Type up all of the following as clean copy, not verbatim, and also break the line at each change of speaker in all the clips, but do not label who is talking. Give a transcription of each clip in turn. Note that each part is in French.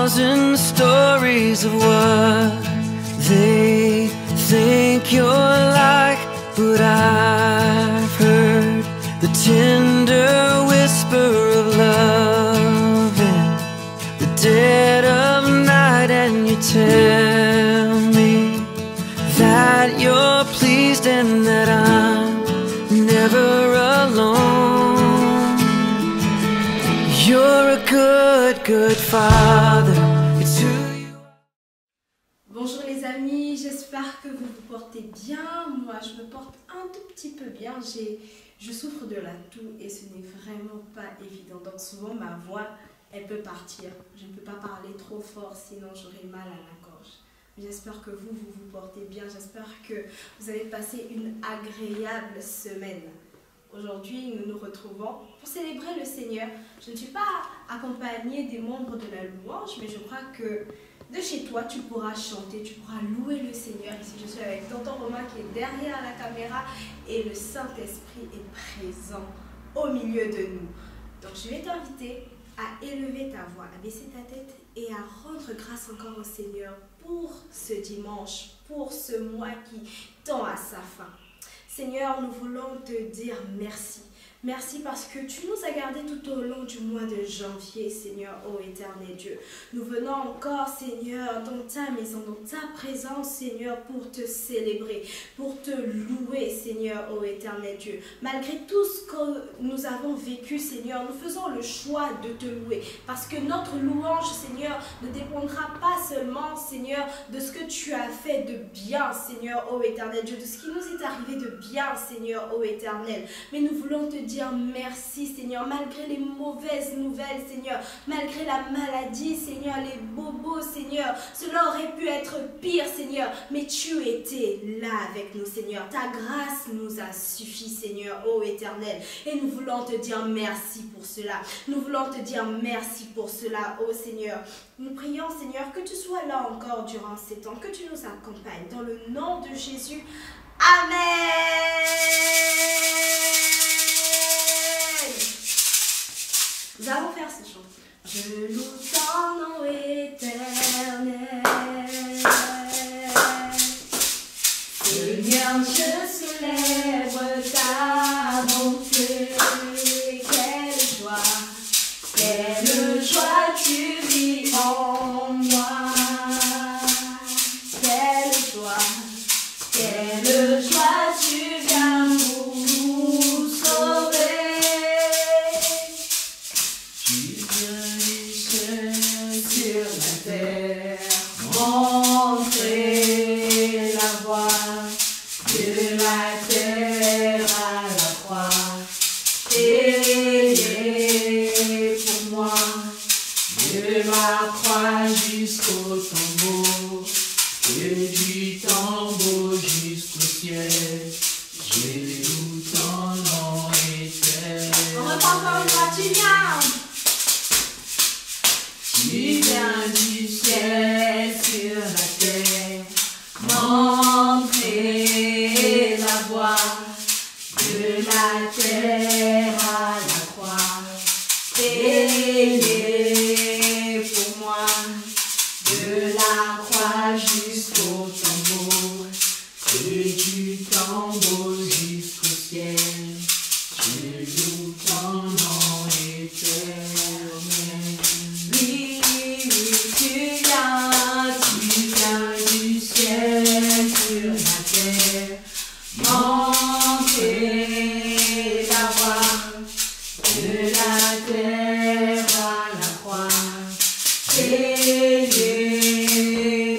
thousand stories of what they think you're like, but I've heard the tender whisper of love in the dead of night, and you tell me that you're pleased and that I'm never alone. You're a good, good father. It's who you are.
Bonjour les amis, j'espère que vous vous portez bien. Moi, je me porte un tout petit peu bien. Je souffre de la toux et ce n'est vraiment pas évident. Donc souvent, ma voix, elle peut partir. Je ne peux pas parler trop fort, sinon j'aurai mal à la gorge. J'espère que vous vous portez bien. J'espère que vous avez passé une agréable semaine. Aujourd'hui, nous nous retrouvons pour célébrer le Seigneur. Je ne suis pas accompagnée des membres de la louange, mais je crois que de chez toi, tu pourras chanter, tu pourras louer le Seigneur. Ici, je suis avec tonton Romain qui est derrière la caméra et le Saint-Esprit est présent au milieu de nous. Donc, je vais t'inviter à élever ta voix, à baisser ta tête et à rendre grâce encore au Seigneur pour ce dimanche, pour ce mois qui tend à sa fin. Seigneur, nous voulons te dire merci. Merci parce que tu nous as gardés tout au long du mois de janvier, Seigneur, ô éternel Dieu. Nous venons encore, Seigneur, dans ta maison, dans ta présence, Seigneur, pour te célébrer, pour te louer, Seigneur, ô éternel Dieu. Malgré tout ce que nous avons vécu, Seigneur, nous faisons le choix de te louer. Parce que notre louange, Seigneur, ne dépendra pas seulement, Seigneur, de ce que tu as fait de bien, Seigneur, ô éternel Dieu, de ce qui nous est arrivé de bien, Seigneur, ô éternel. Mais nous voulons te dire merci, Seigneur, malgré les mauvaises nouvelles, Seigneur, malgré la maladie, Seigneur, les bobos, Seigneur, cela aurait pu être pire, Seigneur, mais tu étais là avec nous, Seigneur. Ta grâce nous a suffi, Seigneur, ô éternel, et nous voulons te dire merci pour cela. Nous voulons te dire merci pour cela, ô Seigneur. Nous prions, Seigneur, que tu sois là encore durant ces temps, que tu nous accompagnes dans le nom de Jésus. Amen. Nous allons faire ce chant. Je loue ton nom éternel. Seigneur, je célèbre ta bonté. Quelle joie tu vis en moi. Quelle joie tu viens pour nous sauver. Tu viens du ciel sur la terre, montrer la voie de la terre à la croix. Payer pour moi de la croix jusqu'au tombeau, et du tombeau jusqu'au ciel. Je loue ton nom éternel. On reprend encore une fois, tu viens. Tu viens du ciel sur la terre, montrer la voie de la terre à la croix. Payer pour moi de la croix jusqu'au tombeau, et du tombeau jusqu'au ciel. Je loue ton nom éternel. Oui, tu viens du ciel sur la terre, monter la voie de la terre à la croix. Payer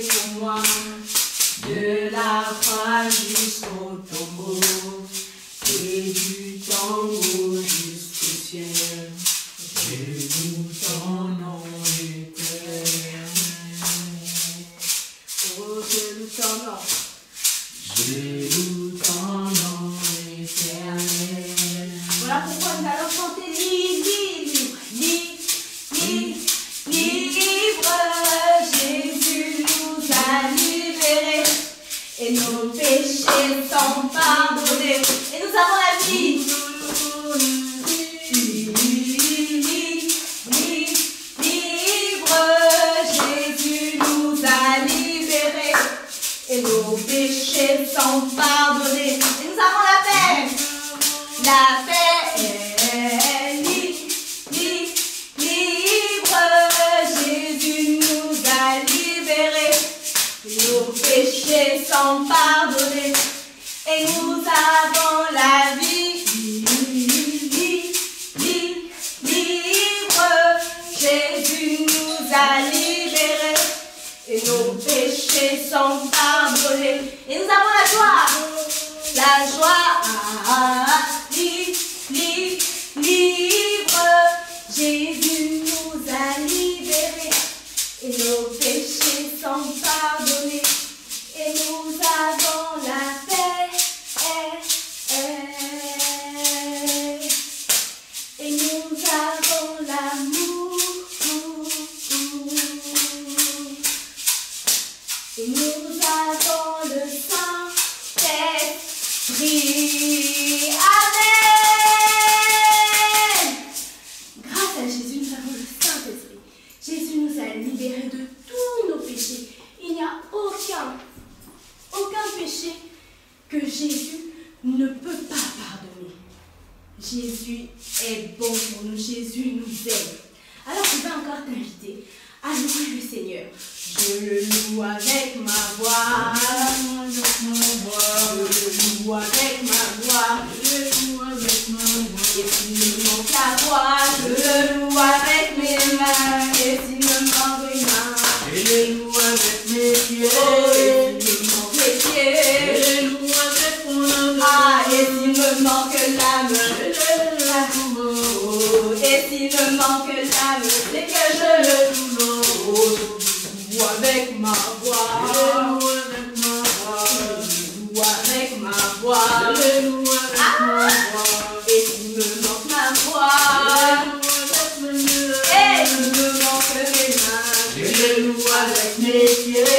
pour moi de la croix jusqu'au tombeau, et du tombeau jusqu'au ciel. Je loue ton nom éternel. Oh, je loue ton nom. Je loue ton nom éternel. Voilà pourquoi nous allons chanter libre, Jésus nous a libérés et nos péchés sont pardonnés et nous avons la vie. Libre, sans pardonner. Et nous avons la vie libre. Jésus nous a libérés et nos péchés sont pardonnés. Et nous avons la joie libre. Jésus nous a libérés et nos péchés sont pardonnés. Et nous avons la paix. Et nous avons l'amour. Et nous avons le Saint-Esprit. Amen. Grâce à Jésus, nous avons le Saint-Esprit. Jésus nous a libérés de tous nos péchés. Il n'y a aucun péché que Jésus ne peut pas pardonner. Jésus est bon pour nous. Jésus nous aime. Alors je vais encore t'inviter à louer le Seigneur. Je le loue avec ma voix. Je le loue avec ma voix. Et s'il me manque la voix, je le loue avec mes mains. Et s'il me manque une main,
Je le loue avec mes pieds.
oh, et s'il me manque les pieds,
Je le loue avec mon âme.
ah, et s'il me manque l'âme,
Je le loue.
oh, et s'il me manque l'âme, c'est que je le loue avec ma voix.
Je le loue avec ma voix.
Loue avec ma voix.
Je le loue avec ma voix.
Et s'il me manque ma voix, et s'il me manque mes mains,
Je le loue avec mes pieds.
et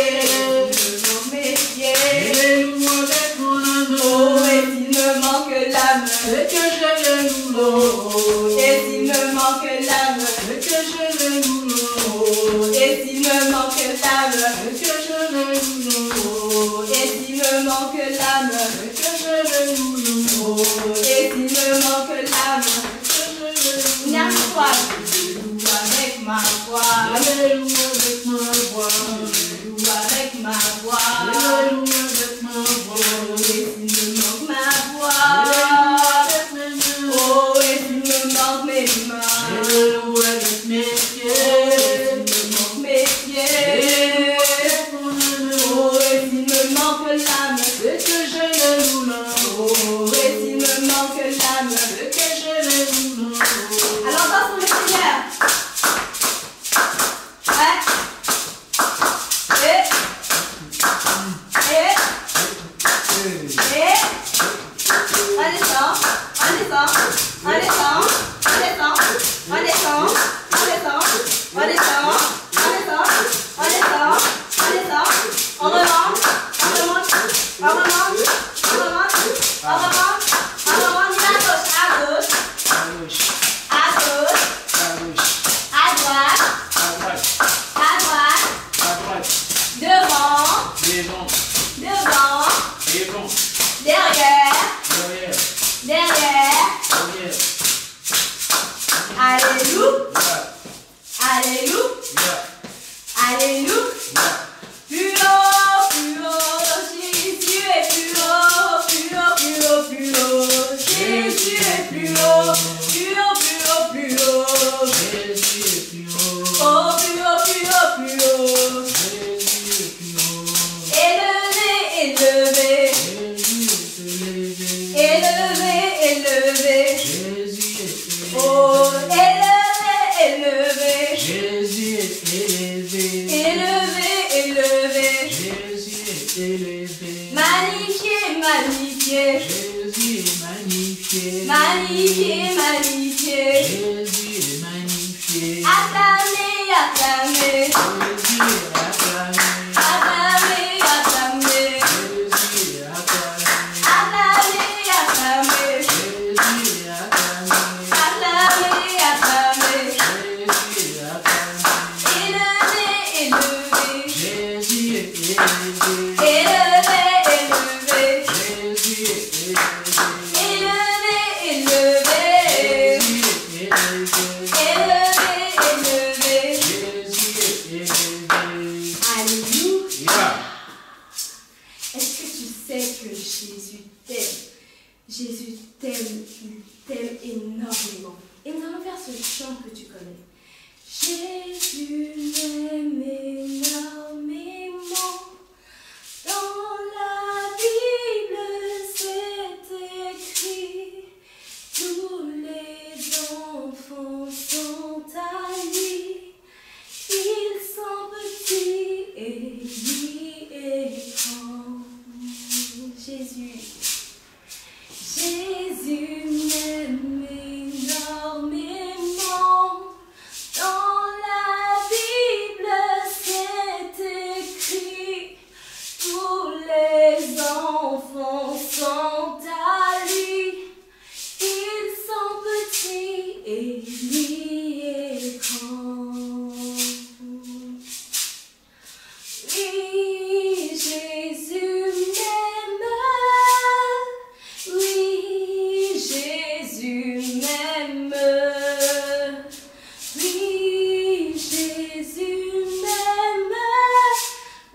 s'il me manque mes pieds,
Je le loue avec mon âme.
oh, et s'il me manque l'âme,
C'est que je le loue.
oh, et s'il me manque l'âme,
C'est que je le loue.
oh, et s'il me manque l'âme,
C'est que je le loue.
oh, et s'il me manque l'âme,
C'est que je le loue.
oh, et s'il me manque l'âme, une fois, je loue avec ma voix,
Je le loue avec ma voix.
je loue avec ma voix,
Je le loue avec ma voix.
oh, et s'il me manque ma voix,
Avec mes mains.
oh, et s'il me manque mes mains,
Je le loue avec mes
oh,
pieds.
et s'il me manque mes pieds,
Avec mon âme.
oh, et s'il me manque l'âme,
C'est que je le loue là.
oh, et s'il me manque l'âme,
C'est que je le loue là.
alors danse pour le Seigneur. Ouais. Et on descend, on descend, on descend, on descend, on descend, on descend, on descend, on descend, on descend, on descend, on remonte, on remonte, on remonte, on remonte, on remonte, on remonte, à gauche, à gauche,
À gauche,
à gauche,
à gauche,
à droite,
à droite,
à droite,
à droite.
devant,
Devant,
devant,
devant,
derrière,
derrière,
derrière,
derrière.
alléluia,
Là,
alléluia,
là,
alléluia.
là.
Plus haut, Jésus est plus haut, plus haut, plus haut, plus haut. Jésus est plus haut, plus haut, plus haut, plus haut.
Jésus est plus haut.
Oh, plus haut, plus haut, plus haut.
Jésus est plus haut.
Élevé, élevé,
Jésus est élevé.
élevé, élevé.
Jésus est élevé.
Oh, élevé, élevé,
Jésus est élevé.
élevé, élevé.
Jésus est élevé.
Magnifié, magnifié,
Jésus est magnifié.
magnifié, magnifié.
Jésus est magnifié.
Acclamé, acclamé,
Jésus est acclamé.
acclamé, acclamé,
Jésus est acclamé.
acclamé, acclamé,
Jésus est acclamé.
acclamé, acclamé.
Jésus est acclamé.
Élevé, élevé,
Jésus est élevé.
élevé, élevé,
Jésus est élevé.
élevé, élevé,
Jésus est élevé.
élevé, élevé.
Jésus est élevé.
t'aime énormément. Et nous allons faire ce chant que tu connais. Jésus m'aime énormément. Dans la Bible, c'est écrit. Tous les enfants sont à lui. Ils sont petits et lui est grand. Jésus m'aime énormément. Dans la Bible, c'est écrit. Tous les enfants sont à lui. Ils sont petits et lui est grand. Oui, Jésus m'aime. Oui, Jésus m'aime. Oui, Jésus m'aime.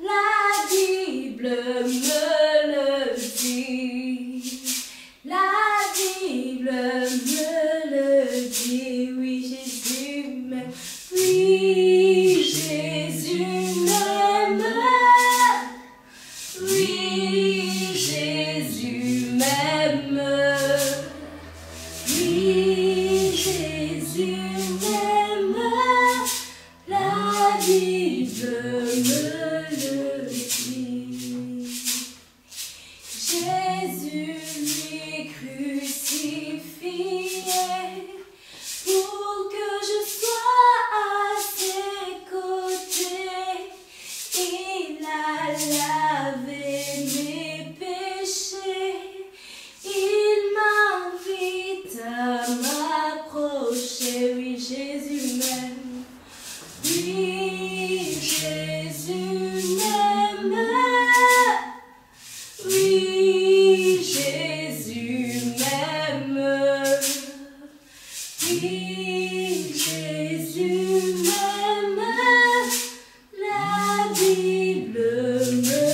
La Bible me le dit. La Bible me le dit. Oui, Jésus m'aime. Oui, Jésus m'aime. Oui, Jésus m'aime. Oui, Jésus m'aime. La Bible me le dit. Jésus lui crucifié pour que je sois à ses côtés. Il a lavé mes péchés. Il m'invite à m'approcher. Oui, Jésus m'aime. Oui, Jésus m'aime. Oui, Jésus m'aime. Oui, Jésus m'aime. La Bible me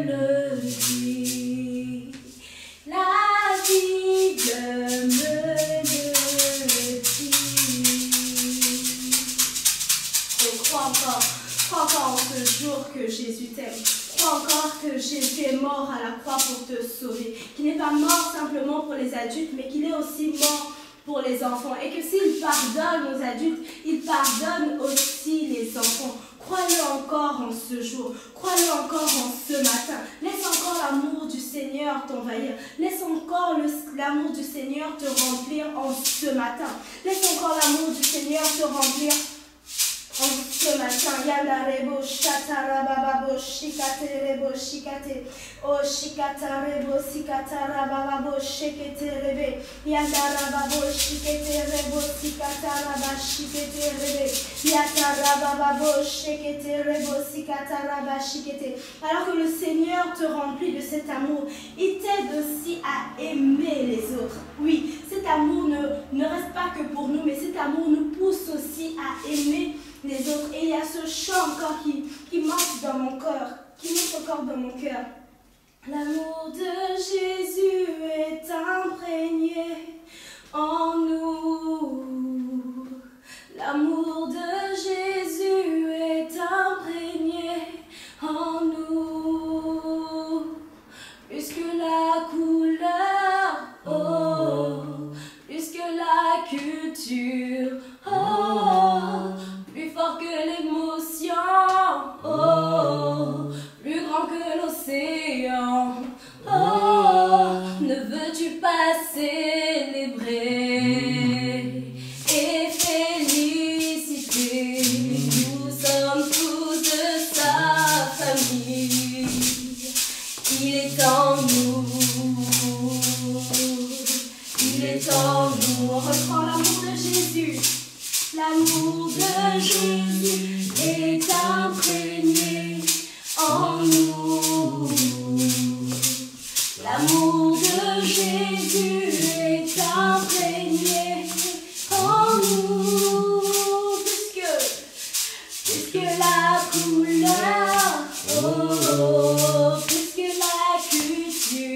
le dit. La Bible me le dit. Et crois encore en ce jour que Jésus t'aime. Crois encore que Jésus est mort à la croix pour te sauver. Qu'il n'est pas mort simplement pour les adultes, mais qu'il est aussi mort pour les enfants. Et que s'il pardonne aux adultes, il pardonne aussi les enfants. Crois-le encore en ce jour. Crois-le encore en ce matin. Laisse encore l'amour du Seigneur t'envahir. Laisse encore l'amour du Seigneur te remplir en ce matin. Laisse encore l'amour du Seigneur te remplir en ce matin. Yandarebo shatarababo shikaterebo shikate. O shikatarebo sikatarababo shiketerebe. Yandarababo shiketerebo sikataraba shiketerebe. Yatarababo shiketerebo sikataraba shikete. Alors que le Seigneur te remplit de cet amour, il t'aide aussi à aimer les autres. Oui, cet amour ne reste pas que pour nous, mais cet amour nous pousse aussi à aimer les autres. Et il y a ce chant encore qui monte dans mon cœur, qui monte encore dans mon cœur. L'amour de Jésus est imprégné en nous. L'amour de Jésus est imprégné en nous. Plus que la couleur, oh, plus que la culture, oh, plus fort que l'émotion, oh, plus grand que l'océan, oh, ne veux-tu pas célébrer et féliciter? Nous sommes tous de sa famille, il est en nous, il est en nous. On reprend l'amour de Jésus. L'amour de Jésus est imprégné en nous. L'amour de Jésus est imprégné en nous. Puisque la couleur, oh, puisque la culture,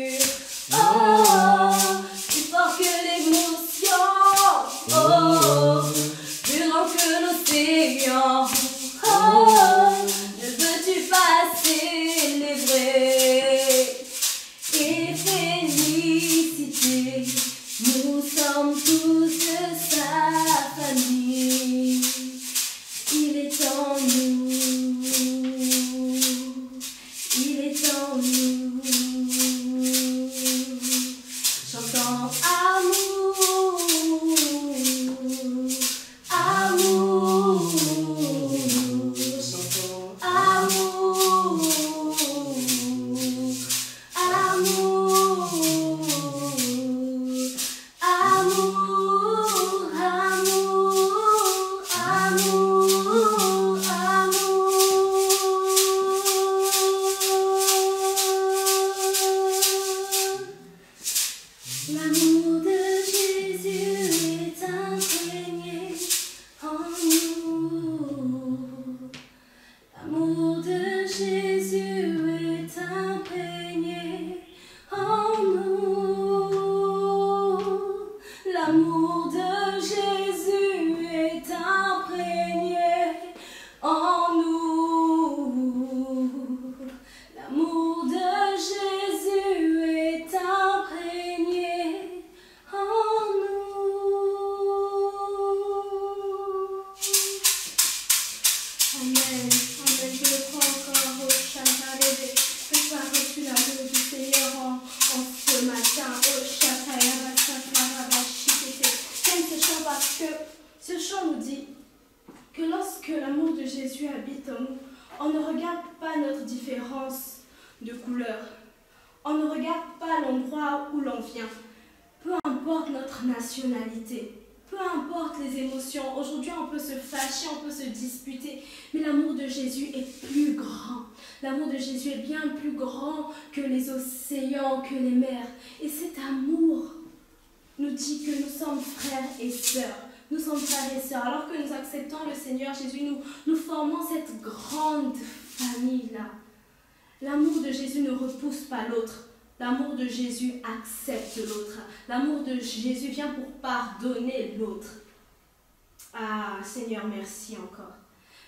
pas notre différence de couleur. On ne regarde pas l'endroit où l'on vient. Peu importe notre nationalité, peu importe les émotions. Aujourd'hui, on peut se fâcher, on peut se disputer, mais l'amour de Jésus est plus grand. L'amour de Jésus est bien plus grand que les océans, que les mers. Et cet amour nous dit que nous sommes frères et sœurs. Nous sommes frères et sœurs. Alors que nous acceptons le Seigneur Jésus, nous formons cette grande famille-là. L'amour de Jésus ne repousse pas l'autre. L'amour de Jésus accepte l'autre. L'amour de Jésus vient pour pardonner l'autre. Ah, Seigneur, merci encore.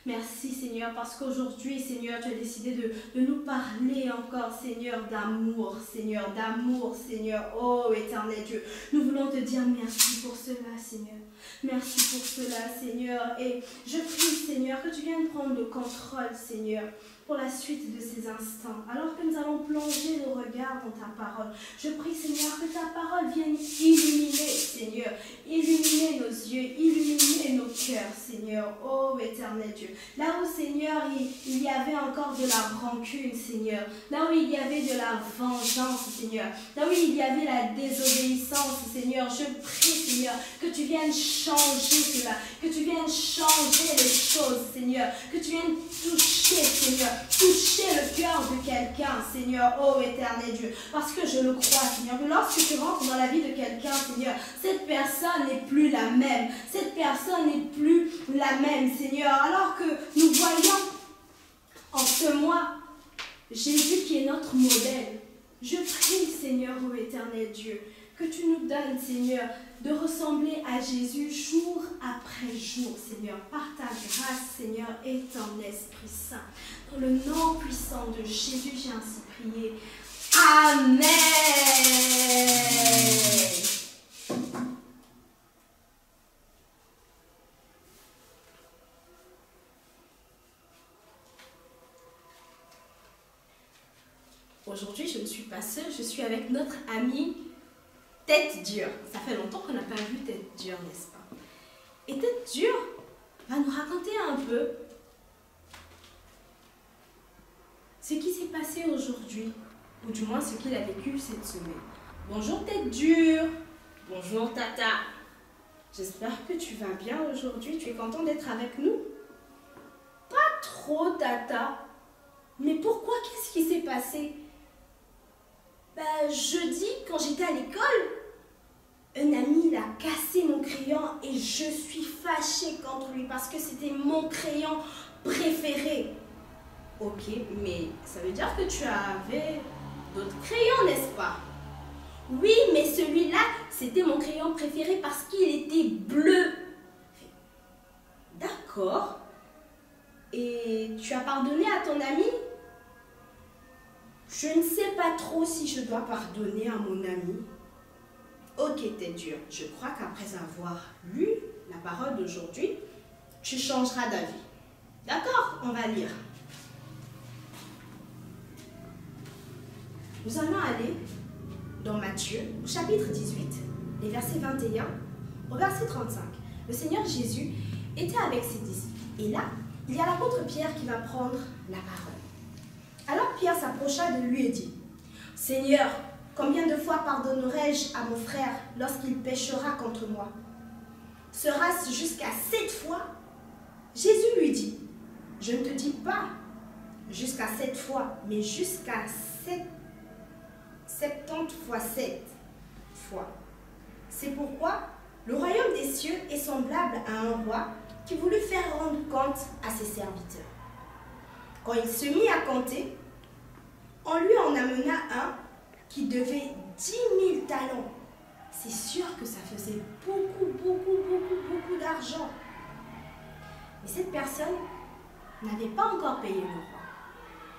Merci, Seigneur, parce qu'aujourd'hui, Seigneur, tu as décidé de nous parler encore, Seigneur, d'amour, Seigneur, d'amour, Seigneur. Oh, éternel Dieu, nous voulons te dire merci pour cela, Seigneur. Merci pour cela, Seigneur. Et je prie, Seigneur, que tu viennes prendre le contrôle, Seigneur, pour la suite de ces instants. Alors que nous allons plonger nos regards dans ta parole, je prie, Seigneur, que ta parole vienne illuminer, Seigneur, illuminer nos yeux, illuminer nos cœurs, Seigneur. Oh, éternel Dieu. Là où, Seigneur, il y avait encore de la rancune, Seigneur. Là où il y avait de la vengeance, Seigneur. Là où il y avait la désobéissance, Seigneur. Je prie, Seigneur, que tu viennes changer cela. Que tu viennes changer les choses, Seigneur. Que tu viennes toucher, Seigneur. Toucher le cœur de quelqu'un, Seigneur. Oh, éternel Dieu. Parce que je le crois, Seigneur. Que lorsque tu rentres dans la vie de quelqu'un, Seigneur, cette personne n'est plus la même. Cette personne n'est plus la même, Seigneur. Alors que nous voyons en ce mois Jésus qui est notre modèle. Je prie, Seigneur, ô éternel Dieu, que tu nous donnes, Seigneur, de ressembler à Jésus jour après jour, Seigneur, par ta grâce, Seigneur, et ton Esprit Saint. Dans le nom puissant de Jésus, j'ai ainsi prié. Amen. Aujourd'hui, je ne suis pas seule, je suis avec notre amie Tête Dure. Ça fait longtemps qu'on n'a pas vu Tête Dure, n'est-ce pas? Et Tête Dure va nous raconter un peu ce qui s'est passé aujourd'hui, ou du moins ce qu'il a vécu cette semaine. Bonjour Tête Dure. Bonjour Tata. J'espère que tu vas bien aujourd'hui. Tu es content d'être avec nous? Pas trop, Tata. Mais pourquoi? Qu'est-ce qui s'est passé? Jeudi, quand j'étais à l'école, un ami il a cassé mon crayon et je suis fâchée contre lui parce que c'était mon crayon préféré. Ok, mais ça veut dire que tu avais d'autres crayons, n'est-ce pas? Oui, mais celui-là, c'était mon crayon préféré parce qu'il était bleu. D'accord. Et tu as pardonné à ton ami? Je ne sais pas trop si je dois pardonner à mon ami. Ok, Tête Dure, je crois qu'après avoir lu la parole d'aujourd'hui, tu changeras d'avis. D'accord? On va lire. Nous allons aller dans Matthieu, au chapitre 18, les versets 21 au verset 35. Le Seigneur Jésus était avec ses disciples. Et là, il y a l'apôtre Pierre qui va prendre la parole. Alors Pierre s'approcha de lui et dit, « Seigneur, combien de fois pardonnerai-je à mon frère lorsqu'il péchera contre moi? Sera-ce jusqu'à 7 fois? » Jésus lui dit, « Je ne te dis pas jusqu'à 7 fois, mais jusqu'à 70 fois 7 fois. C'est pourquoi le royaume des cieux est semblable à un roi qui voulut faire rendre compte à ses serviteurs. Quand il se mit à compter, on lui en amena un qui devait 10 000 talents. C'est sûr que ça faisait beaucoup d'argent. Mais cette personne n'avait pas encore payé le roi.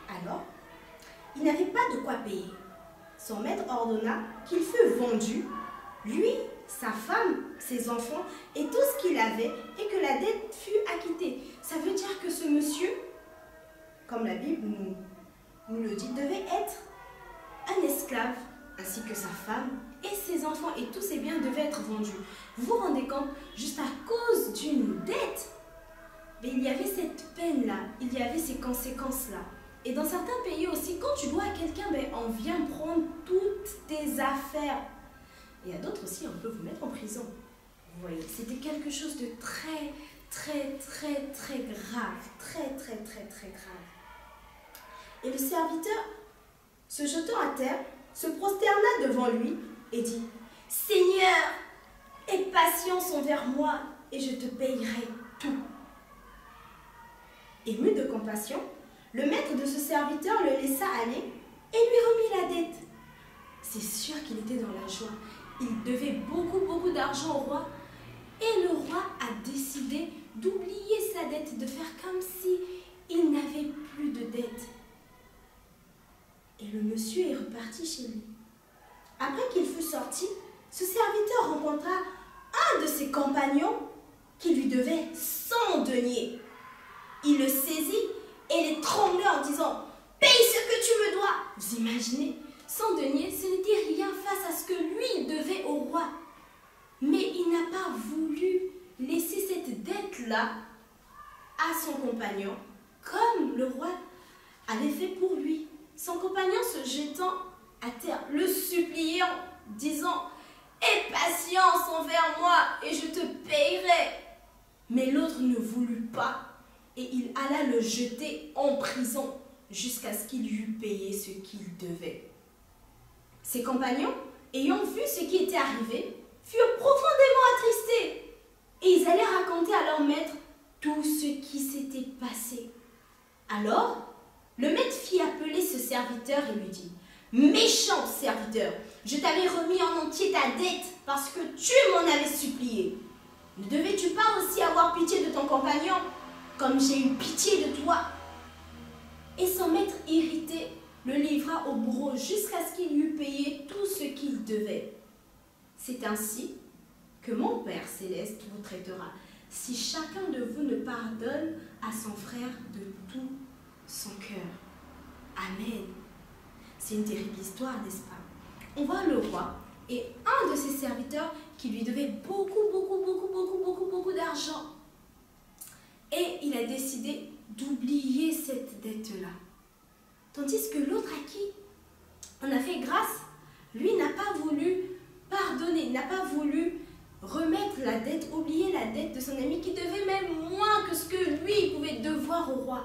Alors, il n'avait pas de quoi payer. Son maître ordonna qu'il fût vendu, lui, sa femme, ses enfants et tout ce qu'il avait, et que la dette fût acquittée. Ça veut dire que ce monsieur, comme la Bible nous le dit, devait être un esclave, ainsi que sa femme et ses enfants, et tous ses biens devaient être vendus. Vous vous rendez compte, juste à cause d'une dette, mais il y avait cette peine-là, il y avait ces conséquences-là. Et dans certains pays aussi, quand tu dois à quelqu'un, ben, on vient prendre toutes tes affaires. Et à d'autres aussi, on peut vous mettre en prison. Vous voyez, c'était quelque chose de très, très, très, très grave. Très, très, très, très grave. Et le serviteur, se jetant à terre, se prosterna devant lui et dit, « Seigneur, aie patience envers moi et je te payerai tout. » Ému de compassion, le maître de ce serviteur le laissa aller et lui remit la dette. C'est sûr qu'il était dans la joie. Il devait beaucoup, beaucoup d'argent au roi. Et le roi a décidé d'oublier sa dette, de faire comme si il n'avait plus de dette. Et le monsieur est reparti chez lui. Après qu'il fut sorti, ce serviteur rencontra un de ses compagnons qui lui devait 100 deniers. Il le saisit et l'étranglait en disant « Paye ce que tu me dois !» Vous imaginez, 100 deniers, ce n'était rien face à ce que lui devait au roi. Mais il n'a pas voulu laisser cette dette-là à son compagnon, comme le roi avait fait pour lui. Son compagnon se jetant à terre, le suppliant, disant « Aie patience envers moi et je te payerai !» Mais l'autre ne voulut pas et il alla le jeter en prison jusqu'à ce qu'il eût payé ce qu'il devait. Ses compagnons, ayant vu ce qui était arrivé, furent profondément attristés et ils allèrent raconter à leur maître tout ce qui s'était passé. Alors, le maître fit appeler ce serviteur et lui dit « Méchant serviteur, je t'avais remis en entier ta dette parce que tu m'en avais supplié. Ne devais-tu pas aussi avoir pitié de ton compagnon, comme j'ai eu pitié de toi ?» Et son maître irrité le livra au bourreau jusqu'à ce qu'il eût payé tout ce qu'il devait. C'est ainsi que mon Père céleste vous traitera, si chacun de vous ne pardonne à son frère de tout son cœur. Amen. C'est une terrible histoire, n'est-ce pas? On voit le roi et un de ses serviteurs qui lui devait beaucoup d'argent. Et il a décidé d'oublier cette dette-là. Tandis que l'autre à qui on a fait grâce, lui n'a pas voulu pardonner, n'a pas voulu remettre la dette, oublier la dette de son ami qui devait même moins que ce que lui pouvait devoir au roi.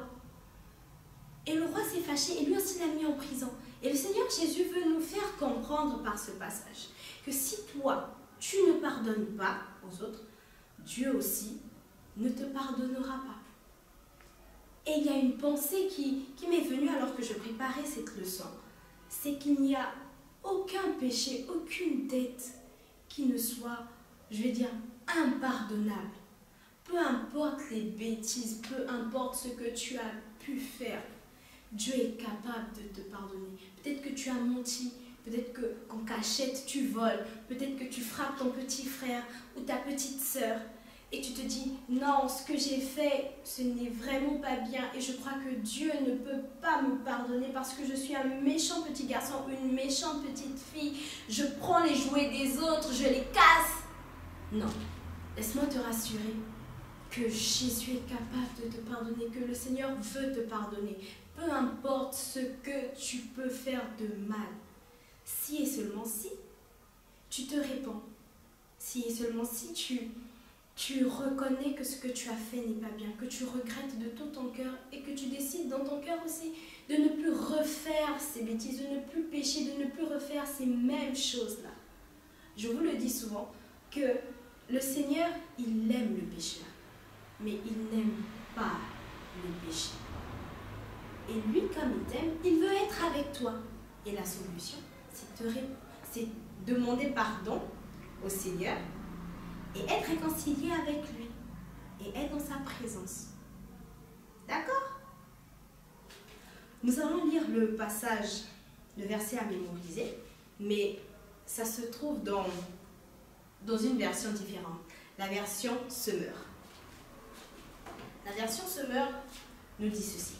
Et le roi s'est fâché et lui aussi l'a mis en prison. Et le Seigneur Jésus veut nous faire comprendre par ce passage que si toi, tu ne pardonnes pas aux autres, Dieu aussi ne te pardonnera pas. Et il y a une pensée qui m'est venue alors que je préparais cette leçon. C'est qu'il n'y a aucun péché, aucune dette qui ne soit, je vais dire, impardonnable. Peu importe les bêtises, peu importe ce que tu as pu faire, Dieu est capable de te pardonner. Peut-être que tu as menti, peut-être qu'en cachette tu voles, peut-être que tu frappes ton petit frère ou ta petite sœur. Et tu te dis, non, ce que j'ai fait, ce n'est vraiment pas bien. Et je crois que Dieu ne peut pas me pardonner parce que je suis un méchant petit garçon ou une méchante petite fille. Je prends les jouets des autres, je les casse. Non, laisse-moi te rassurer que Jésus est capable de te pardonner, que le Seigneur veut te pardonner. Peu importe ce que tu peux faire de mal. Si et seulement si tu te répands, si et seulement si tu reconnais que ce que tu as fait n'est pas bien, que tu regrettes de tout ton cœur et que tu décides dans ton cœur aussi de ne plus refaire ces bêtises, de ne plus pécher, de ne plus refaire ces mêmes choses-là. Je vous le dis souvent que le Seigneur, il aime le pécheur, mais il n'aime pas le péché. Et lui, comme il t'aime, il veut être avec toi. Et la solution, c'est demander pardon au Seigneur et être réconcilié avec lui et être dans sa présence. D'accord? Nous allons lire le passage, le verset à mémoriser, mais ça se trouve dans une version différente, la version Semeur. La version Semeur nous dit ceci.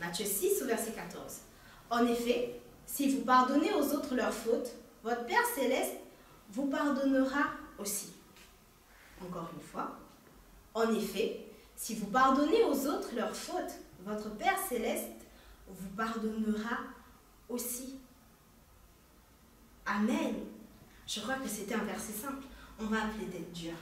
Matthieu 6 au verset 14. En effet, si vous pardonnez aux autres leurs fautes, votre Père céleste vous pardonnera aussi. Encore une fois, en effet, si vous pardonnez aux autres leurs fautes, votre Père céleste vous pardonnera aussi. Amen. Je crois que c'était un verset simple. On va appeler d'être dur.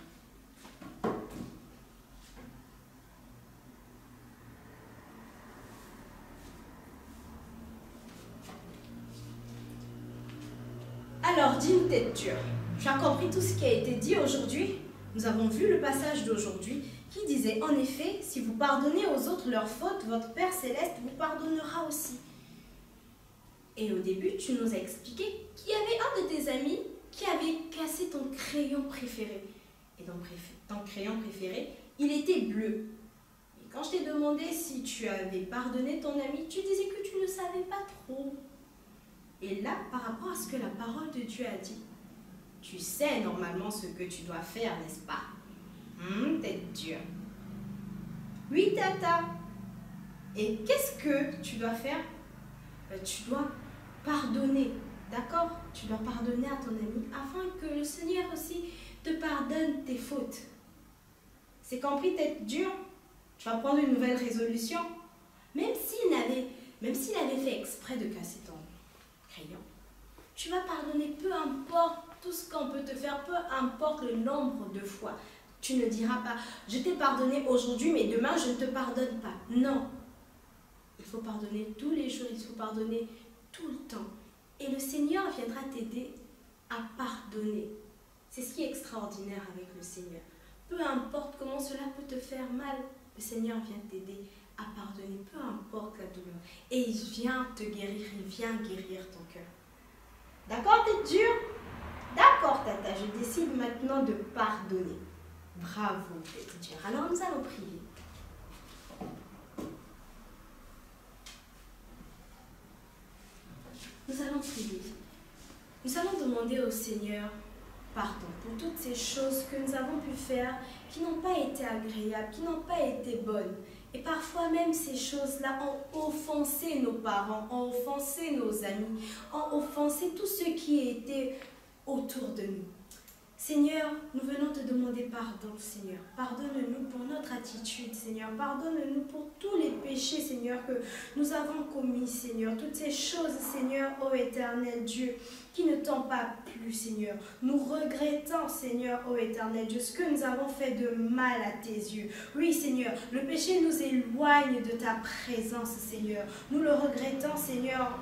Alors, dis-nous tête dure. Tu as compris tout ce qui a été dit aujourd'hui? Nous avons vu le passage d'aujourd'hui qui disait, en effet, si vous pardonnez aux autres leurs fautes, votre Père Céleste vous pardonnera aussi. Et au début, tu nous as expliqué qu'il y avait un de tes amis qui avait cassé ton crayon préféré. Et ton crayon préféré, il était bleu. Et quand je t'ai demandé si tu avais pardonné ton ami, tu disais que tu ne savais pas trop. Et là, par rapport à ce que la parole de Dieu a dit, tu sais normalement ce que tu dois faire, n'est-ce pas? Tête dure. Oui, tata. Et qu'est-ce que tu dois faire? Tu dois pardonner, d'accord? Tu dois pardonner à ton ami afin que le Seigneur aussi te pardonne tes fautes. C'est compris, tête dure? Tu vas prendre une nouvelle résolution. Même s'il avait fait exprès de casser ton crayon, tu vas pardonner, peu importe tout ce qu'on peut te faire, peu importe le nombre de fois. Tu ne diras pas, je t'ai pardonné aujourd'hui, mais demain je ne te pardonne pas. Non. Il faut pardonner tous les jours, il faut pardonner tout le temps. Et le Seigneur viendra t'aider à pardonner. C'est ce qui est extraordinaire avec le Seigneur. Peu importe comment cela peut te faire mal, le Seigneur vient t'aider à pardonner, peu importe la douleur. Et il vient te guérir, il vient guérir ton cœur. D'accord, t'es dur? D'accord, tata, je décide maintenant de pardonner. Bravo, t'es dur. Alors nous allons prier. Nous allons prier. Nous allons demander au Seigneur pardon pour toutes ces choses que nous avons pu faire qui n'ont pas été agréables, qui n'ont pas été bonnes. Et parfois même ces choses-là ont offensé nos parents, ont offensé nos amis, ont offensé tous ceux qui étaient autour de nous. Seigneur, nous venons te demander pardon, Seigneur. Pardonne-nous pour notre attitude, Seigneur. Pardonne-nous pour tous les péchés, Seigneur, que nous avons commis, Seigneur. Toutes ces choses, Seigneur, ô éternel Dieu, qui ne t'ont pas plu, Seigneur. Nous regrettons, Seigneur, ô éternel Dieu, ce que nous avons fait de mal à tes yeux. Oui, Seigneur, le péché nous éloigne de ta présence, Seigneur. Nous le regrettons, Seigneur,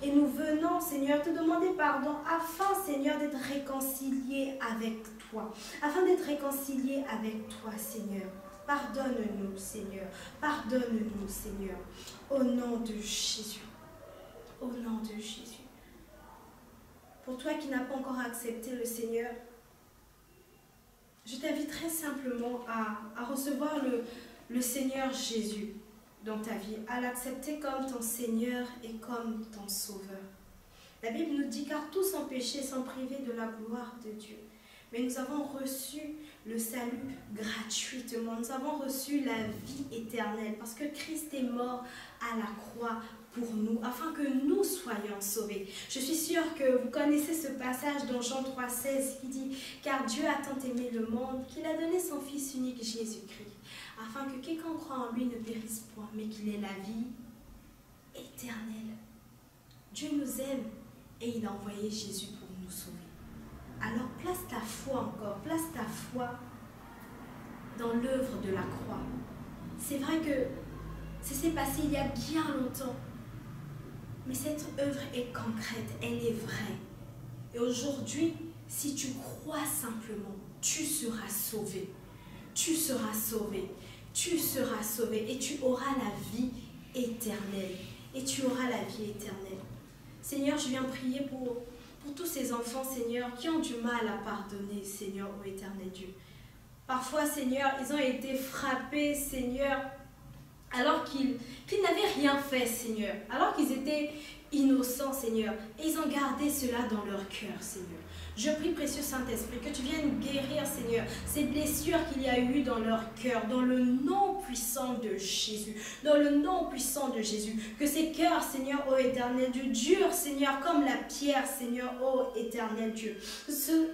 et nous venons, Seigneur, te demander pardon afin, Seigneur, d'être réconciliés avec toi, afin d'être réconciliés avec toi, Seigneur. Pardonne-nous, Seigneur. Pardonne-nous, Seigneur. Au nom de Jésus. Au nom de Jésus. Pour toi qui n'as pas encore accepté le Seigneur, je t'invite très simplement à recevoir le Seigneur Jésus dans ta vie, à l'accepter comme ton Seigneur et comme ton Sauveur. La Bible nous dit, car tous ont péché sont privés de la gloire de Dieu. Mais nous avons reçu le salut gratuitement. Nous avons reçu la vie éternelle parce que Christ est mort à la croix pour nous, afin que nous soyons sauvés. Je suis sûre que vous connaissez ce passage dans Jean 3,16 qui dit « Car Dieu a tant aimé le monde qu'il a donné son Fils unique Jésus-Christ, afin que quiconque croit en lui ne périsse point, mais qu'il ait la vie éternelle. » Dieu nous aime et il a envoyé Jésus pour nous sauver. Alors place ta foi encore, place ta foi dans l'œuvre de la croix. C'est vrai que ça s'est passé il y a bien longtemps, mais cette œuvre est concrète, elle est vraie. Et aujourd'hui, si tu crois simplement, tu seras sauvé. Tu seras sauvé. Tu seras sauvé et tu auras la vie éternelle. Et tu auras la vie éternelle. Seigneur, je viens prier pour tous ces enfants, Seigneur, qui ont du mal à pardonner, Seigneur, ô éternel Dieu. Parfois, Seigneur, ils ont été frappés, Seigneur, alors qu'ils n'avaient rien fait, Seigneur, alors qu'ils étaient innocents, Seigneur, et ils ont gardé cela dans leur cœur, Seigneur. Je prie, précieux Saint-Esprit, que tu viennes guérir, Seigneur, ces blessures qu'il y a eu dans leur cœur, dans le nom puissant de Jésus, dans le nom puissant de Jésus, que ces cœurs, Seigneur, ô éternel Dieu, durent, Seigneur, comme la pierre, Seigneur, ô éternel Dieu,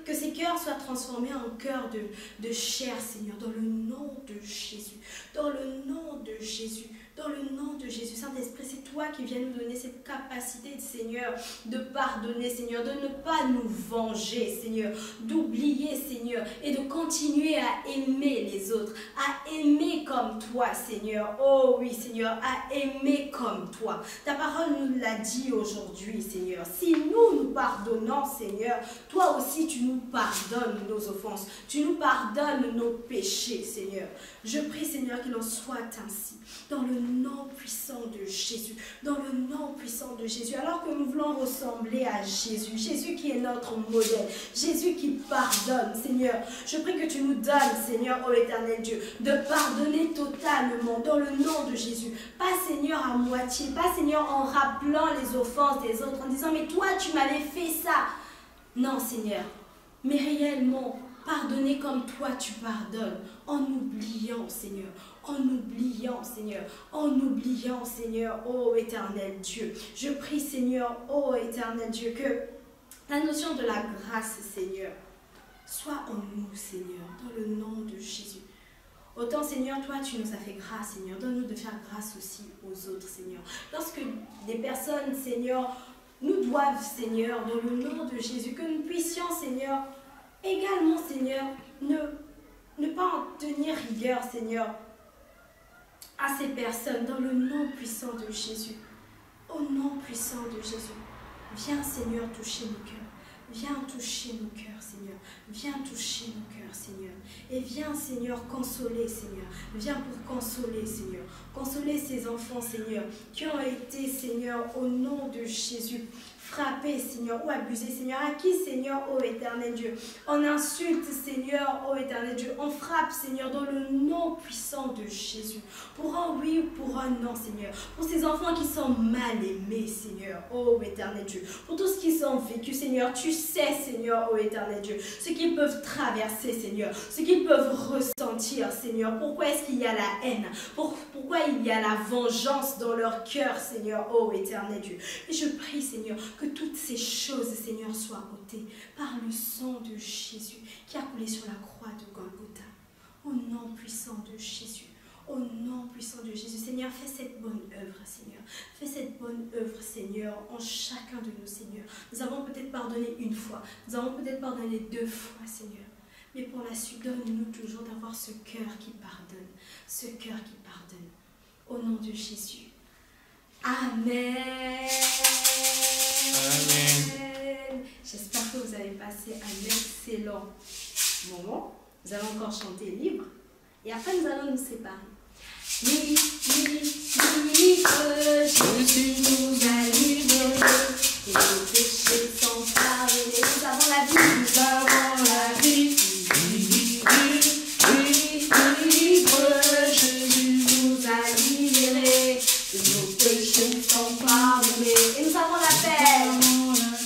que ces cœurs soient transformés en cœurs de chair, Seigneur, dans le nom de Jésus, dans le nom de Jésus. Dans le nom de Jésus, Saint-Esprit, c'est toi qui viens nous donner cette capacité, Seigneur, de pardonner, Seigneur, de ne pas nous venger, Seigneur, d'oublier, Seigneur, et de continuer à aimer les autres, à aimer comme toi, Seigneur. Oh oui, Seigneur, à aimer comme toi. Ta parole nous l'a dit aujourd'hui, Seigneur. Si nous pardonnons, Seigneur, toi aussi tu nous pardonnes nos offenses, tu nous pardonnes nos péchés, Seigneur. Je prie, Seigneur, qu'il en soit ainsi, dans le nom puissant de Jésus, dans le nom puissant de Jésus, alors que nous voulons ressembler à Jésus, Jésus qui est notre modèle, Jésus qui pardonne, Seigneur. Je prie que tu nous donnes, Seigneur, ô éternel Dieu, de pardonner totalement, dans le nom de Jésus. Pas, Seigneur, à moitié, pas, Seigneur, en rappelant les offenses des autres, en disant, mais toi, tu m'avais fait ça. Non, Seigneur, mais réellement, pardonner comme toi tu pardonnes, en oubliant, Seigneur, en oubliant, Seigneur, en oubliant, Seigneur, ô éternel Dieu. Je prie, Seigneur, ô éternel Dieu, que la notion de la grâce, Seigneur, soit en nous, Seigneur, dans le nom de Jésus. Autant, Seigneur, toi, tu nous as fait grâce, Seigneur. Donne-nous de faire grâce aussi aux autres, Seigneur. Lorsque des personnes, Seigneur, nous doivent, Seigneur, dans le nom de Jésus, que nous puissions, Seigneur, également, Seigneur, ne pas en tenir rigueur, Seigneur, à ces personnes, dans le nom puissant de Jésus. Au nom puissant de Jésus. Viens, Seigneur, toucher nos cœurs. Viens toucher nos cœurs, Seigneur. Viens toucher nos cœurs, Seigneur. Et viens, Seigneur, consoler, Seigneur. Viens pour consoler, Seigneur. Consoler ces enfants, Seigneur, qui ont été, Seigneur, au nom de Jésus, frappés, Seigneur, ou abusés, Seigneur. À qui, Seigneur, ô éternel Dieu, on insulte, Seigneur, ô éternel Dieu. On frappe, Seigneur, dans le nom puissant de Jésus. Pour un oui ou pour un non, Seigneur. Pour ces enfants qui sont mal aimés, Seigneur, ô éternel Dieu. Pour tout ce qu'ils ont vécu, Seigneur, tu sais, Seigneur, ô éternel Dieu, ce qu'ils peuvent traverser, Seigneur, ce qu'ils peuvent ressentir, Seigneur. Pourquoi est-ce qu'il y a la haine? Pourquoi il y a la vengeance dans leur cœur, Seigneur, ô éternel Dieu. Et je prie, Seigneur, que toutes ces choses, Seigneur, soient ôtées par le sang de Jésus qui a coulé sur la croix de Golgotha. Au nom puissant de Jésus. Au nom puissant de Jésus, Seigneur, fais cette bonne œuvre, Seigneur. Fais cette bonne œuvre, Seigneur, en chacun de nous, Seigneur. Nous avons peut-être pardonné une fois, nous avons peut-être pardonné 2 fois, Seigneur. Mais pour la suite, donne-nous toujours d'avoir ce cœur qui pardonne, ce cœur qui pardonne. Au nom de Jésus. Amen. Amen. J'espère que vous avez passé un excellent moment. Nous allons encore chanter libre. Et après, nous allons nous séparer. Libre, Jésus nous a libérés. Et nos péchés sont pardonnés. Nous avons la vie. Nous avons la vie. Libre, Jésus nous a libérés. Et nos péchés sont pardonnés. Et nous avons la paix.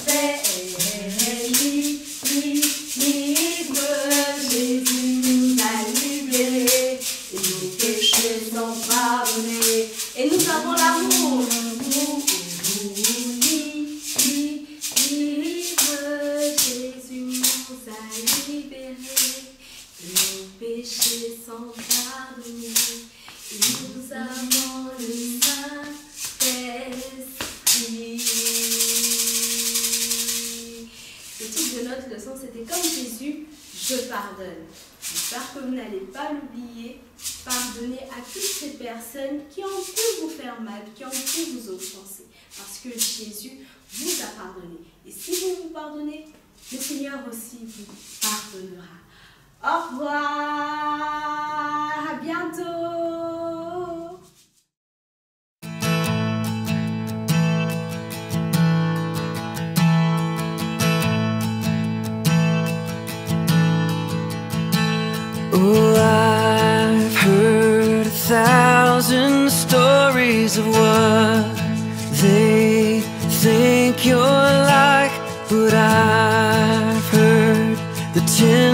Paix. Libre, Jésus nous a libérés. Et nos péchés sont pardonnés. Et nous avons l'amour. Libre, Jésus nous a libérés. Et nos péchés sont pardonnés. Et nous avons le Saint-Esprit. Le titre de notre leçon, c'était comme Jésus, je pardonne. J'espère que vous n'allez pas l'oublier. Pardonnez à toutes ces personnes qui ont pu vous faire mal, qui ont pu vous offenser. Parce que Jésus vous a pardonné. Et si vous vous pardonnez, le Seigneur aussi vous pardonnera. Au revoir. À bientôt.
Oh, I've heard 1,000 stories of what they think you're like, but I've heard the 10